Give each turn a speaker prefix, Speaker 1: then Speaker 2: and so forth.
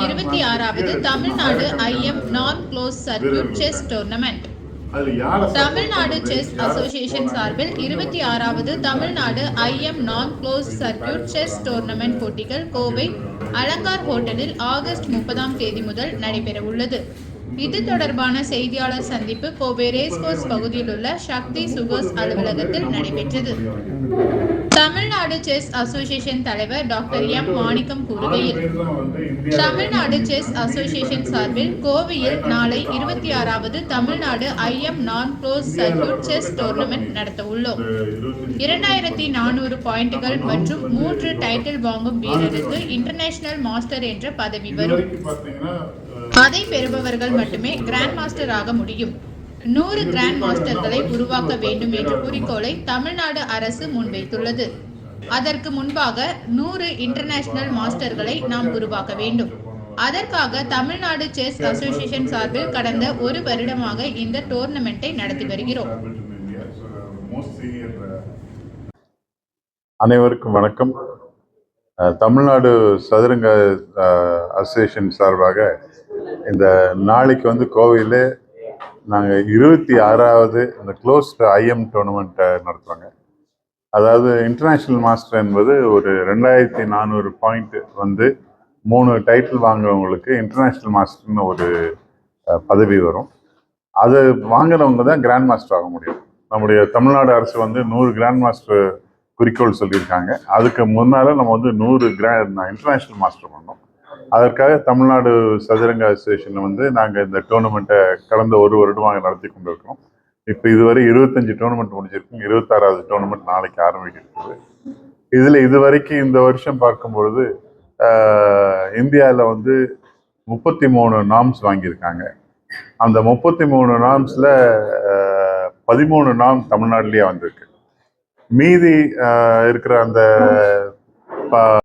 Speaker 1: 26வது Tamil Nadu IM நான் close circuit chess tournament. Tamil Nadu chess association சார்பில் 26வது Tamil Nadu IM நான் க்ளோஸ் சர்க்யூட் செஸ் டோர்னமெண்ட் போட்டிகள் கோவை அலங்கார் ஹோட்டலில் ஆகஸ்ட் 30ஆம் தேதி முதல் நடைபெறவுள்ளது. இது தொடர்பான செய்தியாளர் சந்திப்பு கோவை ரேஸ்கோர்ஸ் பகுதியில் உள்ள சக்தி சுகர்ஸ் அலுவலகத்தில் நடைபெற்றது. தமிழ்நாடு செஸ் அசோசியேஷன் தலைவர் டாக்டர் எம் மாணிக்கம் கூறுகையில், தமிழ்நாடு செஸ் அசோசியேஷன் சார்பில் கோவையில் நாளை 26வது தமிழ்நாடு IM நான் க்ளோஸ் சர்க்யூட் செஸ் டோர்னமெண்ட் நடத்த உள்ளோம். 2400 பாயிண்டுகள் மற்றும் 3 டைட்டில் வாங்கும் வீரருக்கு இன்டர்நேஷனல் மாஸ்டர் என்ற பதவி வரும். அதை பெறுபவர்கள் மட்டுமே கிராண்ட் மாஸ்டர் ஆக முடியும். 100 கிராண்ட் மாஸ்டர்களை உருவாக்க வேண்டும் என்ற குறிக்கோளை தமிழ்நாடு அரசு முன்வைத்துள்ளது. அதற்கு முன்பாக 100 இன்டர்நேஷனல் மாஸ்டர்களை நாம் உருவாக்க வேண்டும். அதற்காக தமிழ்நாடு செஸ் அசோசியேஷன் சார்பில் கடந்த 1 வருடமாக இந்த டோர்னமெண்ட்டை நடத்தி வருகிறோம்.
Speaker 2: அனைவருக்கும் வணக்கம். தமிழ்நாடு சதுரங்க அசோசியேஷன் சார்பாக இந்த நாளைக்கு கோவையில் நாங்கள் 26வது இந்த க்ளோஸ்ட் IM டோர்னமெண்ட்டை நடத்துவாங்க. அதாவது இன்டர்நேஷ்னல் மாஸ்டர் என்பது ஒரு 2400 பாயிண்ட் 3 டைட்டில் வாங்குறவங்களுக்கு இன்டர்நேஷ்னல் மாஸ்டர்னு ஒரு பதவி வரும். அது வாங்குறவங்க தான் கிராண்ட் மாஸ்டர் ஆக முடியும். நம்முடைய தமிழ்நாடு அரசு 100 கிராண்ட் மாஸ்டர் குறிக்கோள் சொல்லியிருக்காங்க. அதுக்கு முன்னால் நம்ம 100 இன்டர்நேஷ்னல் மாஸ்டர் பண்ணோம். அதற்காக தமிழ்நாடு சதுரங்க அசோசியேஷன் நாங்கள் இந்த டோர்னமெண்ட்டை கடந்த 1 வருடமாக நடத்தி கொண்டிருக்கிறோம். இப்போ இதுவரை 25 டோர்னமெண்ட் முடிஞ்சிருக்கும். 26வது டோர்னமெண்ட் நாளைக்கு ஆரம்பிக்கிறது. இதில் இதுவரைக்கும் இந்த வருஷம் பார்க்கும்பொழுது இந்தியாவில் 33 நாம்ஸ் வாங்கியிருக்காங்க. அந்த 33 நாம்ஸில் 13 நாம் தமிழ்நாட்டிலேயே வந்திருக்கு. மீதி இருக்கிற அந்த